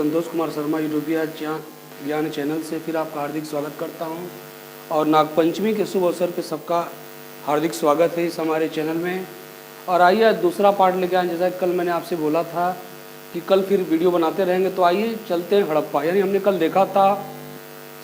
संतोष कुमार शर्मा यूट्यूबिया ज्ञान चैनल से फिर आपका हार्दिक स्वागत करता हूं और नागपंचमी के शुभ अवसर पे सबका हार्दिक स्वागत है इस हमारे चैनल में। और आइए दूसरा पार्ट लेके आए, जैसा कि कल मैंने आपसे बोला था कि कल फिर वीडियो बनाते रहेंगे। तो आइए चलते हैं हड़प्पा। यानी हमने कल देखा था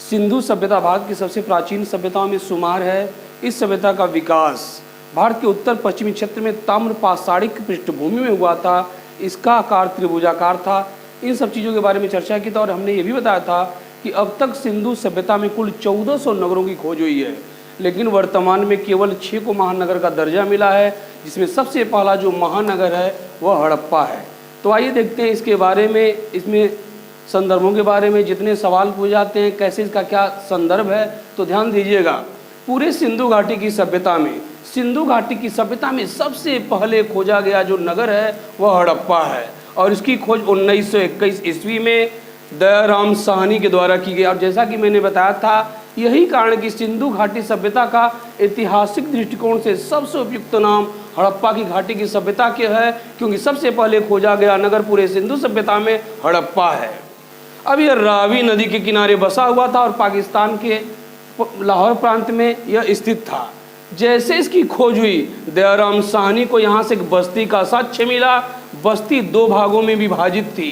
सिंधु सभ्यता भारत की सबसे प्राचीन सभ्यताओं में शुमार है। इस सभ्यता का विकास भारत के उत्तर पश्चिमी क्षेत्र में ताम्र पाषाणिक पृष्ठभूमि में हुआ था। इसका आकार त्रिभुजाकार था। इन सब चीज़ों के बारे में चर्चा की था और हमने ये भी बताया था कि अब तक सिंधु सभ्यता में कुल 1400 नगरों की खोज हुई है, लेकिन वर्तमान में केवल 6 को महानगर का दर्जा मिला है, जिसमें सबसे पहला जो महानगर है वह हड़प्पा है। तो आइए देखते हैं इसके बारे में, इसमें संदर्भों के बारे में जितने सवाल पूछे जाते हैं, कैसे इसका क्या संदर्भ है। तो ध्यान दीजिएगा, पूरे सिंधु घाटी की सभ्यता में सबसे पहले खोजा गया जो नगर है वह हड़प्पा है और इसकी खोज 1921 ईस्वी में दयाराम साहनी के द्वारा की गई। और जैसा कि मैंने बताया था, यही कारण कि सिंधु घाटी सभ्यता का ऐतिहासिक दृष्टिकोण से सबसे उपयुक्त नाम हड़प्पा की घाटी की सभ्यता के है, क्योंकि सबसे पहले खोजा गया नगर पूरे सिंधु सभ्यता में हड़प्पा है। अब यह रावी नदी के किनारे बसा हुआ था और पाकिस्तान के लाहौर प्रांत में यह स्थित था। जैसे इसकी खोज हुई, दयाराम साहनी को यहाँ से एक बस्ती का साक्ष्य मिला। बस्ती 2 भागों में विभाजित थी।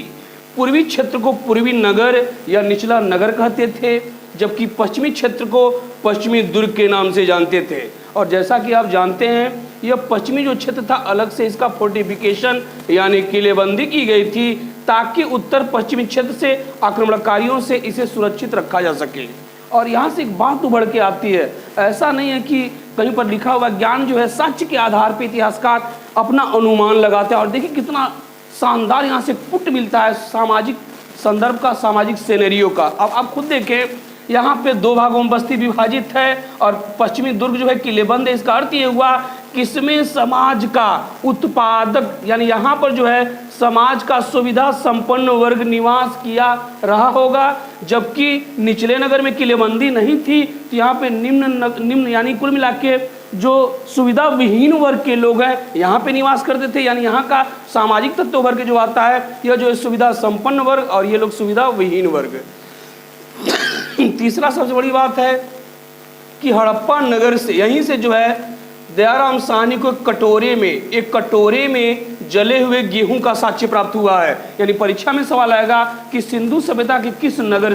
पूर्वी क्षेत्र को पूर्वी नगर या निचला नगर कहते थे, जबकि पश्चिमी क्षेत्र को पश्चिमी दुर्ग के नाम से जानते थे। और जैसा कि आप जानते हैं, यह पश्चिमी जो क्षेत्र था, अलग से इसका फोर्टिफिकेशन यानी किलेबंदी की गई थी, ताकि उत्तर पश्चिमी क्षेत्र से आक्रमणकारियों से इसे सुरक्षित रखा जा सके। और यहाँ से एक बात उभर के आती है, ऐसा नहीं है कि कहीं पर लिखा हुआ ज्ञान जो है साक्ष्य के आधार पर इतिहासकार अपना अनुमान लगाते हैं। और देखिए कितना शानदार यहाँ से पुट मिलता है सामाजिक संदर्भ का, सामाजिक सिनेरियो का। अब आप खुद देखें, यहाँ पे 2 भागों में बस्ती विभाजित है और पश्चिमी दुर्ग जो है किलेबंद है। इसका अर्थ ये हुआ कि इसमें समाज का उत्पादक यानी यहाँ पर जो है समाज का सुविधा संपन्न वर्ग निवास किया रहा होगा, जबकि निचले नगर में किलेबंदी नहीं थी। तो यहाँ पे निम्न यानी कुल मिला के जो सुविधा विहीन वर्ग के लोग हैं यहाँ पे निवास करते थे। यानी यहाँ का सामाजिक तत्व वर्ग जो आता है, यह जो है सुविधा संपन्न वर्ग और ये लोग सुविधा विहीन वर्ग। तीसरा सबसे बड़ी बात है कि हड़प्पा नगर से, यहीं से जो है दयाराम साहनी को एक कटोरे में जले हुए गेहूं का साक्ष्य प्राप्त हुआ है। यानी परीक्षा में सवाल आएगा कि सिंधु सभ्यता के किस नगर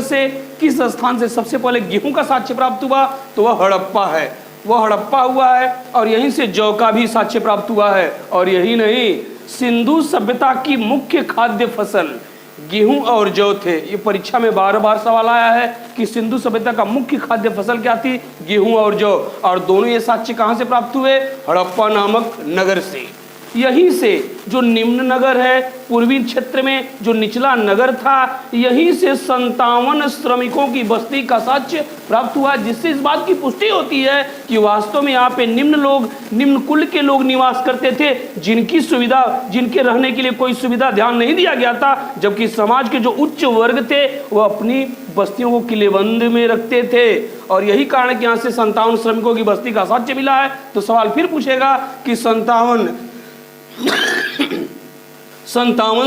से किस स्थान से सबसे पहले गेहूं का साक्ष्य प्राप्त हुआ, तो वह हड़प्पा है। वह हड़प्पा हुआ है और यहीं से जौ का भी साक्ष्य प्राप्त हुआ है। और यही नहीं, सिंधु सभ्यता की मुख्य खाद्य फसल गेहूं और जौ थे। ये परीक्षा में बार सवाल आया है कि सिंधु सभ्यता का मुख्य खाद्य फसल क्या थी, गेहूं और जौ। और दोनों ये साक्ष्य कहां से प्राप्त हुए, हड़प्पा नामक नगर से। यहीं से जो निम्न नगर है पूर्वी क्षेत्र में, जो निचला नगर था, यहीं से 57 श्रमिकों की बस्ती का साक्ष्य प्राप्त हुआ, जिससे इस बात की पुष्टि होती है कि वास्तव में यहाँ पे निम्न कुल के लोग निवास करते थे, जिनके रहने के लिए कोई सुविधा ध्यान नहीं दिया गया था, जबकि समाज के जो उच्च वर्ग थे वह अपनी बस्तियों को किलेबंद में रखते थे। और यही कारण कि यहाँ से 57 श्रमिकों की बस्ती का साक्ष्य मिला है। तो सवाल फिर पूछेगा कि 57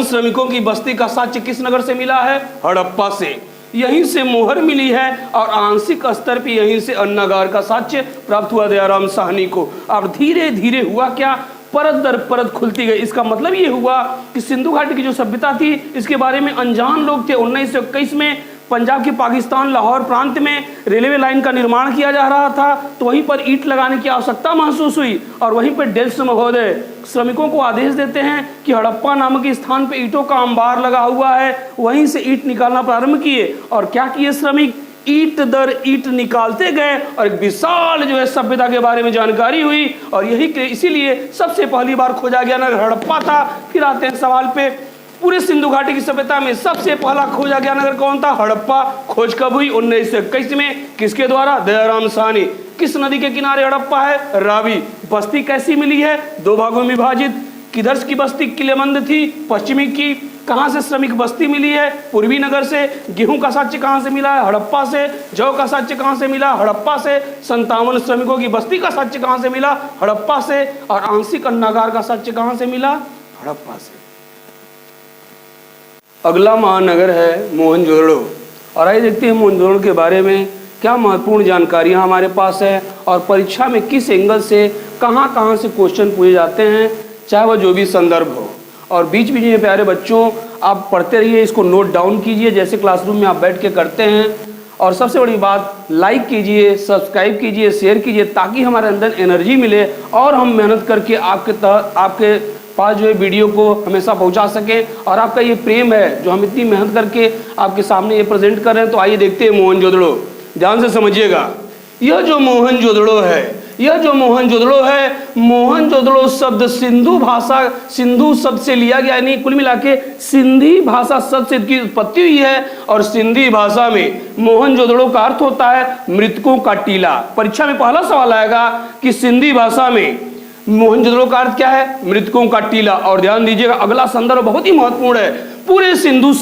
श्रमिकों की बस्ती का साक्ष्य किस नगर से मिला है, हड़प्पा से। यहीं से मोहर मिली है और आंशिक स्तर पर यहीं से अन्नागार का साक्ष्य प्राप्त हुआ दयाराम साहनी को। अब धीरे धीरे हुआ क्या, परत दर परत खुलती गई। इसका मतलब ये हुआ कि सिंधु घाटी की जो सभ्यता थी, इसके बारे में अनजान लोग थे। 1921 में पंजाब के पाकिस्तान लाहौर प्रांत में रेलवे लाइन का निर्माण किया जा रहा था, तो वहीं पर ईंट लगाने की आवश्यकता महसूस हुई और वहीं पर डेल्स महोदय श्रमिकों को आदेश देते हैं कि हड़प्पा नामक स्थान पर ईंटों का अंबार लगा हुआ है, वहीं से ईंट निकालना प्रारंभ किए। और क्या किए श्रमिक, ईंट दर ईंट निकालते गए और एक विशाल जो है सभ्यता के बारे में जानकारी हुई। और इसीलिए सबसे पहली बार खोजा गया नगर हड़प्पा था। फिर आते हैं सवाल पे, पूरे सिंधु घाटी की सभ्यता में सबसे पहला खोजा गया नगर कौन था, हड़प्पा। खोज कब हुई, 1921 में। किसके द्वारा, दयाराम साहनी। किस नदी के किनारे हड़प्पा है, रावी। बस्ती कैसी मिली है, 2 भागों में विभाजित। किधर की बस्ती किलेबंद थी, पश्चिमी की। कहां से श्रमिक बस्ती मिली है, पूर्वी नगर से। गेहूं का साक्ष्य कहां से मिला है, हड़प्पा से। जौ का साक्ष्य कहां से मिला, हड़प्पा से। 57 श्रमिकों की बस्ती का साक्ष्य कहां से मिला, हड़प्पा से। और आंशिक अन्नागार का साक्ष्य कहां से मिला, हड़प्पा से। अगला महानगर है मोहनजोदड़ो। और आइए देखते हैं मोहनजोदड़ो के बारे में क्या महत्वपूर्ण जानकारियाँ हमारे पास है और परीक्षा में किस एंगल से कहाँ से क्वेश्चन पूछे जाते हैं, चाहे वह जो भी संदर्भ हो। और बीच बीच में प्यारे बच्चों आप पढ़ते रहिए, इसको नोट डाउन कीजिए जैसे क्लासरूम में आप बैठ के करते हैं। और सबसे बड़ी बात, लाइक कीजिए, सब्सक्राइब कीजिए, शेयर कीजिए, ताकि हमारे अंदर एनर्जी मिले और हम मेहनत करके आपके पास जो है वीडियो को हमेशा पहुंचा सकें। और आपका ये प्रेम है जो हम इतनी मेहनत करके आपके सामने ये प्रेजेंट कर रहे हैं। तो आइए देखते हैं मोहनजोदड़ो, ध्यान से समझिएगा। यह जो मोहनजोदड़ो है, मोहनजोदड़ो शब्द सिंधु भाषा, सिंधु शब्द से लिया गया, यानी कुल मिला के सिंधी भाषा शब्द से इसकी उत्पत्ति हुई है। और सिंधी भाषा में मोहनजोदड़ो का अर्थ होता है मृतकों का टीला। परीक्षा में पहला सवाल आएगा कि सिंधी भाषा में मोहनजोदड़ो का अर्थ क्या है, मृतकों का टीला। और ध्यान दीजिएगा अगला संदर्भ बहुत ही महत्वपूर्ण है। पूरे सिंधु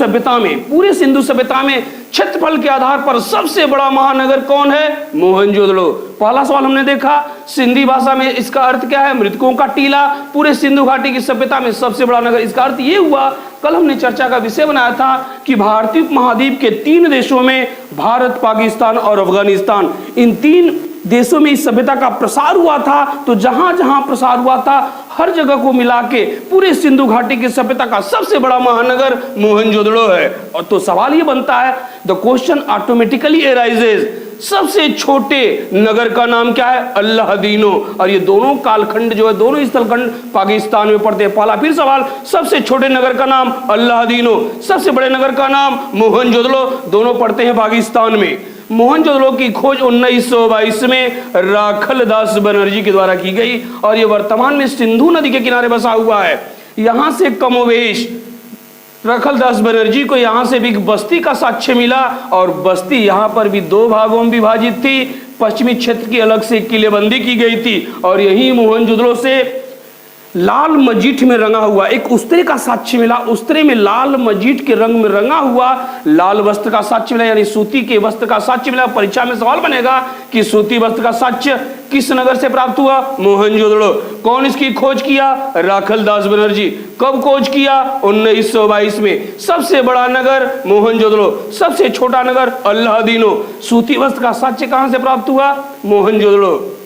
सभ्यता में क्षेत्रफल के आधार पर सबसे बड़ा महानगर कौन है, मोहनजोदड़ो। पहला सवाल हमने देखा सिंधी भाषा में इसका अर्थ क्या है, मृतकों का टीला। पूरे सिंधु घाटी की सभ्यता में सबसे बड़ा नगर, इसका अर्थ ये हुआ, कल हमने चर्चा का विषय बनाया था कि भारतीय उपमहाद्वीप के 3 देशों में, भारत, पाकिस्तान और अफगानिस्तान, इन 3 देशों में इस सभ्यता का प्रसार हुआ था। तो जहां जहां प्रसार हुआ था हर जगह को मिला के पूरे सिंधु घाटी की सभ्यता का सबसे बड़ा महानगर मोहनजोदड़ो है। और तो सवाल ये बनता है, द क्वेश्चन ऑटोमेटिकली एराइजेज, सबसे छोटे नगर का नाम क्या है, अल्लाहदीनो। और ये दोनों कालखंड जो है, दोनों स्थलखंड पाकिस्तान में पड़ते हैं। पहला फिर सवाल, सबसे छोटे नगर का नाम अल्लाहदीनो, सबसे बड़े नगर का नाम मोहनजोदड़ो, दोनों पड़ते हैं पाकिस्तान में। मोहनजोदड़ो की खोज 1922 में राखल दास बनर्जी के द्वारा की गई और ये वर्तमान में सिंधु नदी के किनारे बसा हुआ है। यहां से कमोवेश राखल दास बनर्जी को यहां से भी बस्ती का साक्ष्य मिला और बस्ती यहां पर भी 2 भागों में विभाजित थी। पश्चिमी क्षेत्र की अलग से किलेबंदी की गई थी और यही मोहनजोदड़ो से लाल मजीठ में रंगा हुआ एक उस्तरे का साक्ष्य मिला। उस्तरे में लाल मजीठ के रंग में रंगा हुआ लाल वस्त्र का साक्ष्य मिला, यानी सूती के वस्त्र का साक्ष्य मिला। परीक्षा में सवाल बनेगा कि सूती वस्त्र का साक्ष्य किस नगर से प्राप्त हुआ, मोहनजोदड़ो। कौन इसकी खोज किया, राखल दास बनर्जी। कब खोज किया, 1922 में। सबसे बड़ा नगर मोहनजोदड़ो, सबसे छोटा नगर अल्लाहदीनो। सूती वस्त्र का साक्ष्य कहां से प्राप्त हुआ, मोहनजोदड़ो।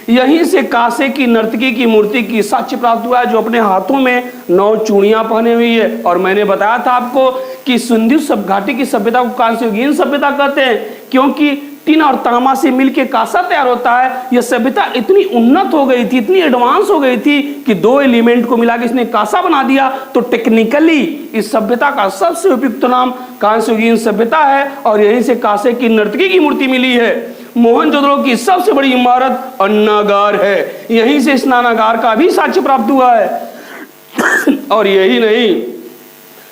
यहीं से कासे की नर्तकी की मूर्ति की साक्ष्य प्राप्त हुआ है, जो अपने हाथों में 9 चूड़ियां पहने हुई है। और मैंने बताया था आपको कि सिंधु घाटी की सभ्यता को कांस्ययुगीन सभ्यता कहते हैं, क्योंकि टिन और तांबा से मिलकर कांसा तैयार होता है। यह सभ्यता इतनी उन्नत हो गई थी, इतनी एडवांस हो गई थी कि 2 एलिमेंट को मिला के इसने कांसा बना दिया। तो टेक्निकली इस सभ्यता का सबसे उपयुक्त नाम कांस्ययुगीन सभ्यता है और यहीं से कांसे की नर्तकी की मूर्ति मिली है। मोहनजोदड़ो की सबसे बड़ी इमारत अन्नागार है, यहीं से स्नानागार का भी साक्ष्य प्राप्त हुआ है। और यही नहीं,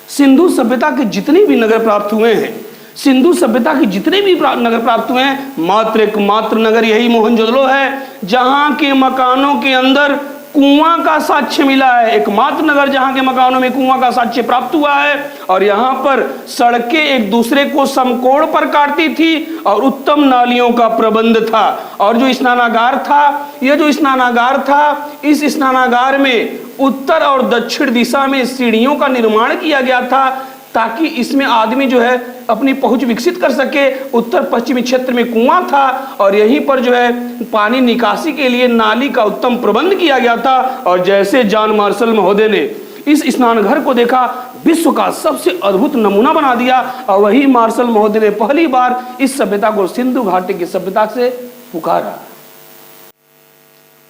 सिंधु सभ्यता के जितने भी नगर प्राप्त हुए हैं, सिंधु सभ्यता के जितने भी नगर प्राप्त हुए हैं, मात्र एकमात्र नगर यही मोहनजोदड़ो है जहां के मकानों के अंदर कुआं का साक्ष्य मिला है। एकमात्र नगर जहां के मकानों में कुआं का साक्ष्य प्राप्त हुआ है। और यहाँ पर सड़कें एक दूसरे को समकोण पर काटती थी और उत्तम नालियों का प्रबंध था। और जो स्नानागार था, यह जो स्नानागार था, इस स्नानागार में उत्तर और दक्षिण दिशा में सीढ़ियों का निर्माण किया गया था ताकि इसमें आदमी जो है अपनी पहुंच विकसित कर सके। उत्तर पश्चिमी क्षेत्र में कुआं था और यहीं पर जो है पानी निकासी के लिए नाली का उत्तम प्रबंध किया गया था। और जैसे जॉन मार्शल महोदय ने इस स्नानघर को देखा, विश्व का सबसे अद्भुत नमूना बना दिया और वही मार्शल महोदय ने पहली बार इस सभ्यता को सिंधु घाटी की सभ्यता से पुकारा।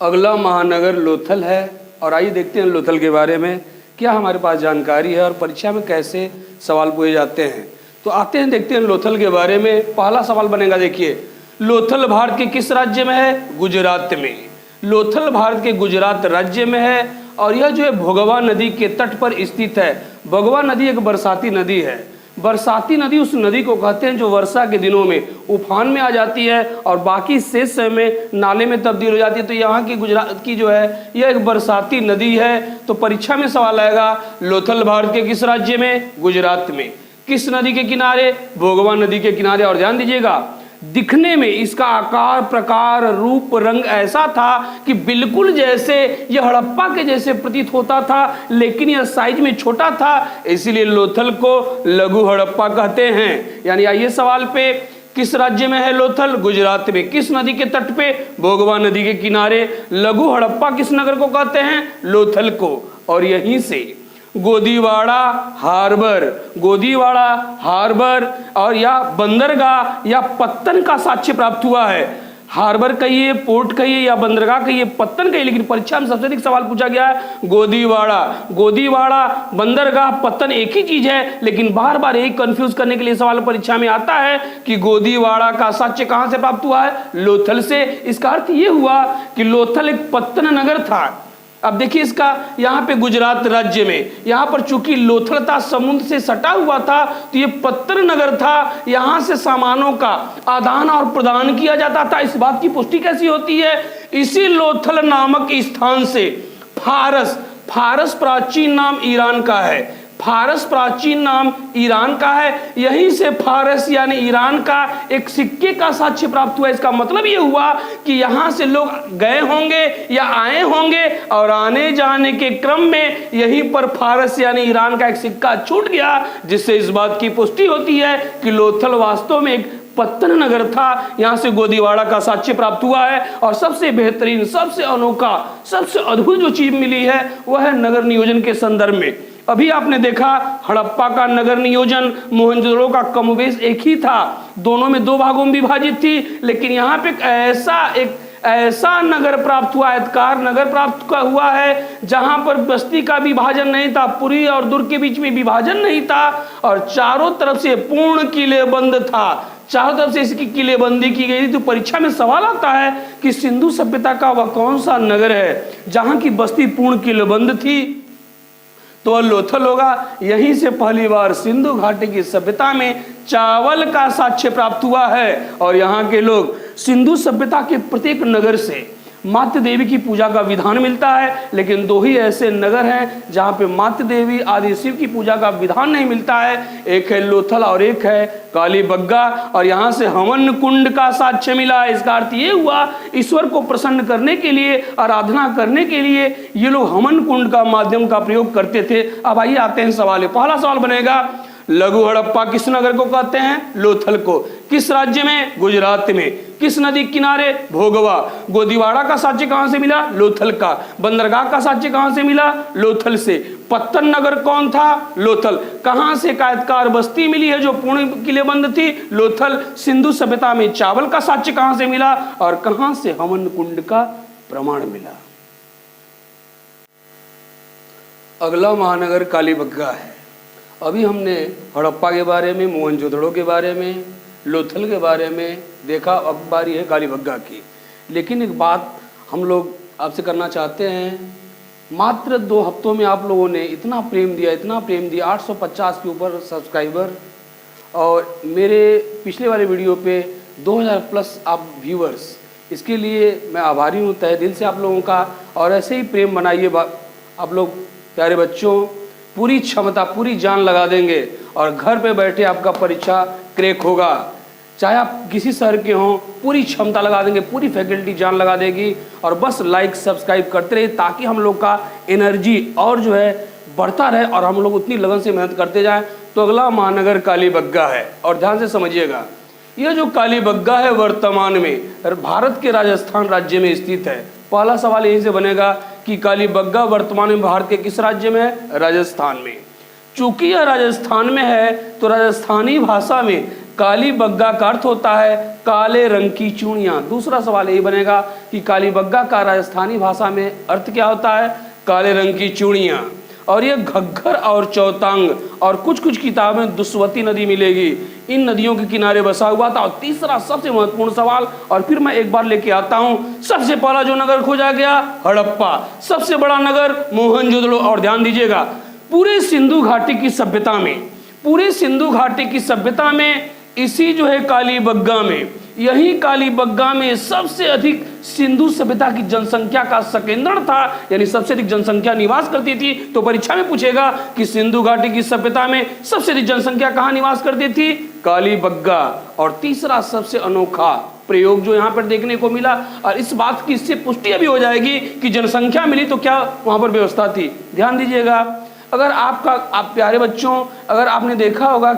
अगला महानगर लोथल है और आइए देखते हैं लोथल के बारे में क्या हमारे पास जानकारी है और परीक्षा में कैसे सवाल पूछे जाते हैं। तो आते हैं, देखते हैं लोथल के बारे में। पहला सवाल बनेगा, देखिए, लोथल भारत के किस राज्य में है, गुजरात में। लोथल भारत के गुजरात राज्य में है और यह जो है भोगवा नदी के तट पर स्थित है। भोगवा नदी एक बरसाती नदी है। बरसाती नदी उस नदी को कहते हैं जो वर्षा के दिनों में उफान में आ जाती है और बाकी शेष समय में नाले में तब्दील हो जाती है। तो यहाँ की गुजरात की जो है यह एक बरसाती नदी है। तो परीक्षा में सवाल आएगा, लोथल भारत के किस राज्य में, गुजरात में। किस नदी के किनारे, भोगवा नदी के किनारे। और ध्यान दीजिएगा, दिखने में इसका आकार, प्रकार, रूप, रंग ऐसा था कि बिल्कुल जैसे यह हड़प्पा के जैसे प्रतीत होता था, लेकिन यह साइज में छोटा था, इसीलिए लोथल को लघु हड़प्पा कहते हैं। यानी आइए सवाल पे, किस राज्य में है लोथल? गुजरात में। किस नदी के तट पे? भोगवा नदी के किनारे। लघु हड़प्पा किस नगर को कहते हैं? लोथल को। और यहीं से गोदीवाड़ा हार्बर, गोदीवाड़ा हार्बर और या बंदरगाह या पत्तन का साक्ष्य प्राप्त हुआ है। हार्बर कहिए, पोर्ट कहिए या बंदरगाह कहिए, पत्तन कहिए, लेकिन परीक्षा में सबसे अधिक सवाल पूछा गया है गोदीवाड़ा। गोदीवाड़ा, बंदरगाह, पत्तन एक ही चीज है, लेकिन बार बार एक कंफ्यूज करने के लिए सवाल परीक्षा में आता है कि गोदीवाड़ा का साक्ष्य कहां से प्राप्त हुआ है? लोथल से। इसका अर्थ यह हुआ कि लोथल एक पत्तन नगर था। अब देखिए इसका, यहाँ पे गुजरात राज्य में, यहाँ पर चूंकि लोथल था, समुद्र से सटा हुआ था, तो ये पत्तन नगर था। यहाँ से सामानों का आदान और प्रदान किया जाता था। इस बात की पुष्टि कैसी होती है? इसी लोथल नामक स्थान से फारस, फारस प्राचीन नाम ईरान का है, फारस प्राचीन नाम ईरान का है, यहीं से फारस यानी ईरान का एक सिक्के का साक्ष्य प्राप्त हुआ। इसका मतलब ये हुआ कि यहां से लोग गए होंगे या आए होंगे और आने जाने के क्रम में यहीं पर फारस यानी ईरान का एक सिक्का छूट गया, जिससे इस बात की पुष्टि होती है कि लोथल वास्तव में एक पत्तन नगर था। यहां से गोदीवाड़ा का साक्ष्य प्राप्त हुआ है। और सबसे बेहतरीन, सबसे अनोखा, सबसे अद्भुत जो चीज मिली है वह है नगर नियोजन के संदर्भ में। अभी आपने देखा हड़प्पा का नगर नियोजन मोहनजोदड़ो का कमोबेश एक ही था, दोनों में 2 भागों में विभाजित थी, लेकिन यहाँ पे एक ऐसा नगर प्राप्त हुआ, आयताकार नगर प्राप्त हुआ है जहां पर बस्ती का विभाजन नहीं था, पुरी और दुर्ग के बीच में विभाजन नहीं था, और चारों तरफ से पूर्ण किलेबंद था। चारों तरफ से इसकी किलेबंदी की गई थी। तो परीक्षा में सवाल आता है कि सिंधु सभ्यता का वह कौन सा नगर है जहां की बस्ती पूर्ण किलेबंद थी? तो वह लोथल होगा। यहीं से पहली बार सिंधु घाटी की सभ्यता में चावल का साक्ष्य प्राप्त हुआ है। और यहाँ के लोग सिंधु सभ्यता के प्रत्येक नगर से मातृ देवी की पूजा का विधान मिलता है, लेकिन 2 ही ऐसे नगर हैं जहाँ पे मातृ देवी आदि शिव की पूजा का विधान नहीं मिलता है। एक है लोथल और एक है कालीबग्गा। और यहाँ से हवन कुंड का साक्ष्य मिला है। इसका अर्थ ये हुआ ईश्वर को प्रसन्न करने के लिए, आराधना करने के लिए ये लोग हवन कुंड का माध्यम का प्रयोग करते थे। अब आइए आते हैं सवाल। पहला सवाल बनेगा, लघु हड़प्पा किस नगर को कहते हैं? लोथल को। किस राज्य में? गुजरात में। किस नदी किनारे? भोगवा। गोदीवाड़ा का साक्ष्य कहां से मिला? लोथल का। बंदरगाह का साक्ष्य कहां से मिला? लोथल से। पत्तन नगर कौन था? लोथल। कहां से कायतकार बस्ती मिली है जो पूर्ण किलेबंद थी? लोथल। सिंधु सभ्यता में चावल का साक्ष्य कहां से मिला और कहां से हवन कुंड का प्रमाण मिला? अगला महानगर कालीबग्गा है। अभी हमने हड़प्पा के बारे में, मोहनजोदड़ो के बारे में, लोथल के बारे में देखा। अब बारी है कालीबग्गा की। लेकिन एक बात हम लोग आपसे करना चाहते हैं, मात्र 2 हफ्तों में आप लोगों ने इतना प्रेम दिया, इतना प्रेम दिया, 850 के ऊपर सब्सक्राइबर, और मेरे पिछले वाले वीडियो पे 2000 प्लस आप व्यूअर्स, इसके लिए मैं आभारी हूँ तहे दिल से आप लोगों का। और ऐसे ही प्रेम बनाइए आप लोग प्यारे बच्चों, पूरी क्षमता, पूरी जान लगा देंगे और घर पे बैठे आपका परीक्षा क्रैक होगा। चाहे आप किसी शहर के हों, पूरी क्षमता लगा देंगे, पूरी फैकल्टी जान लगा देगी। और बस लाइक सब्सक्राइब करते रहिए ताकि हम लोग का एनर्जी और जो है बढ़ता रहे और हम लोग उतनी लगन से मेहनत करते जाएं। तो अगला महानगर कालीबग्गा है। और ध्यान से समझिएगा, यह जो कालीबग्गा है वर्तमान में भारत के राजस्थान राज्य में स्थित है। पहला सवाल यहीं से बनेगा कि कालीबग्गा वर्तमान में भारत के किस राज्य में है? राजस्थान में। चूंकि यह राजस्थान में है तो राजस्थानी भाषा में कालीबग्गा का अर्थ होता है काले रंग की चूड़ियाँ। दूसरा सवाल यही बनेगा कि कालीबग्गा का राजस्थानी भाषा में अर्थ क्या होता है? काले रंग की चूड़ियाँ। और ये घग्गर और चौतांग और कुछ कुछ किताबें में दुष्वती नदी मिलेगी, इन नदियों के किनारे बसा हुआ था। और तीसरा सबसे महत्वपूर्ण सवाल, और फिर मैं एक बार लेके आता हूँ, सबसे पहला जो नगर खोजा गया हड़प्पा, सबसे बड़ा नगर मोहनजोदड़ो। और ध्यान दीजिएगा, पूरे सिंधु घाटी की सभ्यता में, पूरे सिंधु घाटी की सभ्यता में इसी जो है कालीबंगा में, यही कालीबंगा में सबसे अधिक सिंधु सभ्यता की जनसंख्या का संकेंद्रण था, यानी सबसे अधिक जनसंख्या निवास करती थी। तो परीक्षा में पूछेगा कि सिंधु घाटी की सभ्यता में सबसे अधिक जनसंख्या कहाँ निवास करती थी? कालीबंगा। और तीसरा सबसे अनोखा प्रयोग जो यहाँ पर देखने को मिला, और इस बात की इससे पुष्टि अभी हो जाएगी कि जनसंख्या मिली तो क्या वहां पर व्यवस्था थी। ध्यान दीजिएगा, अगर आप प्यारे बच्चों, अगर आपने देखा होगा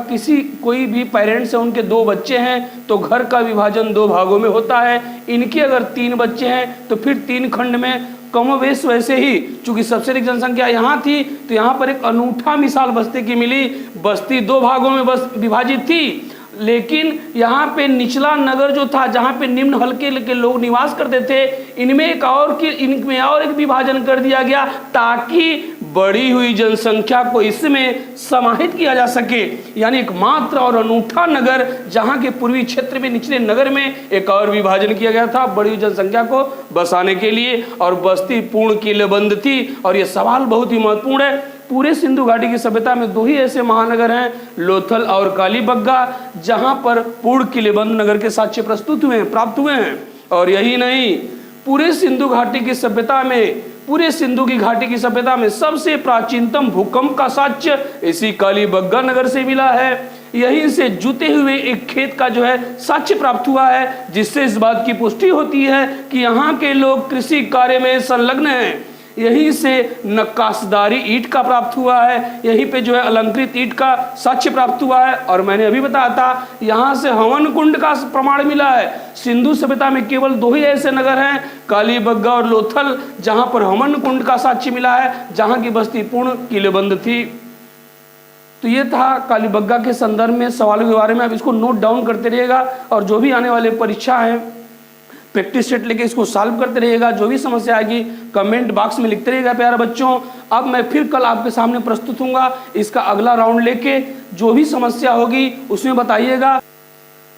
कोई भी पेरेंट्स है, उनके 2 बच्चे हैं तो घर का विभाजन 2 भागों में होता है। इनके अगर 3 बच्चे हैं तो फिर 3 खंड में, कमोवेश वैसे ही चूंकि सबसे अधिक जनसंख्या यहाँ थी तो यहाँ पर एक अनूठा मिसाल बस्ती की मिली। बस्ती 2 भागों में बस विभाजित थी, लेकिन यहाँ पे निचला नगर जो था, जहाँ पे निम्न हल्के के लोग निवास करते थे, इनमें और एक विभाजन कर दिया गया ताकि बढ़ी हुई जनसंख्या को इसमें समाहित किया जा सके। यानी एकमात्र और अनूठा नगर जहाँ के पूर्वी क्षेत्र में निचले नगर में एक और विभाजन किया गया था बढ़ी हुई जनसंख्या को बसाने के लिए, और बस्ती पूर्ण किलेबंद थी। और ये सवाल बहुत ही महत्वपूर्ण है। पूरे सिंधु घाटी की सभ्यता में 2 ही ऐसे महानगर हैं, लोथल और कालीबंगा, जहां पर पूर्ण किलेबंद नगर के साक्ष्य प्राप्त हुए हैं। और यही नहीं, पूरे सिंधु घाटी की सभ्यता में सबसे प्राचीनतम भूकंप का साक्ष्य इसी कालीबंगा नगर से मिला है। यहीं से जुते हुए एक खेत का जो है साक्ष्य प्राप्त हुआ है, जिससे इस बात की पुष्टि होती है कि यहाँ के लोग कृषि कार्य में संलग्न हैं। यहीं से नक्काशदारी ईंट का प्राप्त हुआ है, यहीं पे जो है अलंकृत ईंट का साक्ष्य प्राप्त हुआ है। और मैंने अभी बताया था, यहाँ से हवन कुंड का प्रमाण मिला है। सिंधु सभ्यता में केवल 2 ही ऐसे नगर हैं, कालीबंगा और लोथल, जहां पर हवन कुंड का साक्ष्य मिला है, जहां की बस्ती पूर्ण किलेबंद थी। तो ये था कालीबंगा के संदर्भ में सवालों के बारे में। अब इसको नोट डाउन करते रहिएगा, और जो भी आने वाले परीक्षा है प्रैक्टिस सेट लेके इसको सॉल्व करते रहिएगा। जो भी समस्या आएगी कमेंट बॉक्स में लिखते रहिएगा प्यारे बच्चों। अब मैं फिर कल आपके सामने प्रस्तुत हूँगा इसका अगला राउंड लेके, जो भी समस्या होगी उसमें बताइएगा।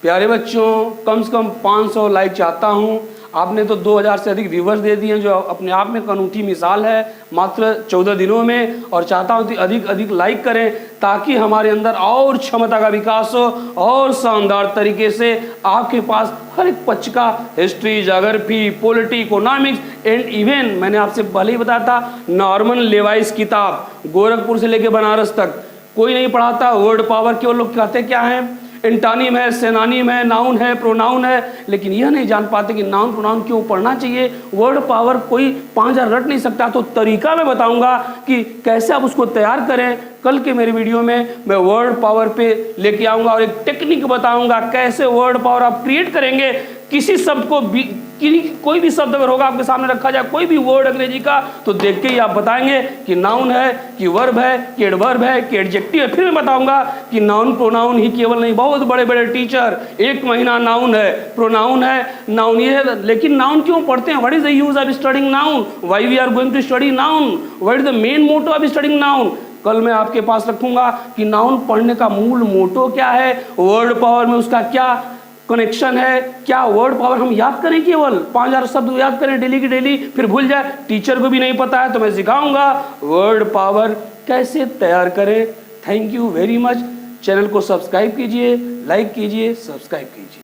प्यारे बच्चों, कम से कम 500 लाइक चाहता हूँ। आपने तो 2000 से अधिक व्यूवर्स दे दिए, जो अपने आप में एक अनूठी मिसाल है मात्र 14 दिनों में। और चाहता हूँ कि अधिक लाइक करें, ताकि हमारे अंदर और क्षमता का विकास हो, और शानदार तरीके से आपके पास हर एक पक्ष का history, geography, polity, economics and even मैंने आपसे पहले ही बताया था, नॉर्मन लेवाइस किताब गोरखपुर से लेकर बनारस तक कोई नहीं पढ़ाता। वर्ड पावर केवल लोग कहते क्या है, एंटोनिम है, सिनोनिम है, नाउन है, प्रोनाउन है, लेकिन यह नहीं जान पाते कि नाउन प्रोनाउन क्यों पढ़ना चाहिए। वर्ड पावर कोई 5000 रट नहीं सकता, तो तरीका मैं बताऊंगा कि कैसे आप उसको तैयार करें। कल के मेरे वीडियो में मैं वर्ड पावर पे लेके आऊंगा और एक टेक्निक बताऊंगा कैसे वर्ड पावर आप क्रिएट करेंगे। किसी शब्द को कोई भी शब्द अगर होगा आपके सामने रखा जाए, कोई भी वर्ड अंग्रेजी का, तो देख के ही आप बताएंगे कि नाउन है, कि वर्ब है, कि एडवर्ब है, कि एडजेक्टिव है। फिर मैं बताऊंगा कि नाउन प्रोनाउन ही केवल नहीं, बहुत बड़े बड़े टीचर 1 महीना नाउन है, प्रोनाउन है, नाउन ये है, लेकिन नाउन क्यों पढ़ते हैं? What is the use of studying noun? Why we are going to study noun? What is the main motto of studying noun? कल मैं आपके पास रखूंगा कि नाउन पढ़ने का मूल मोटो क्या है, वर्ड पावर में उसका क्या कनेक्शन है, क्या वर्ड पावर हम याद करें, केवल 5000 शब्द याद करें डेली की डेली, फिर भूल जाए, टीचर को भी नहीं पता है, तो मैं सिखाऊंगा वर्ड पावर कैसे तैयार करें। Thank you very much. Channel को सब्सक्राइब कीजिए, लाइक कीजिए, सब्सक्राइब कीजिए।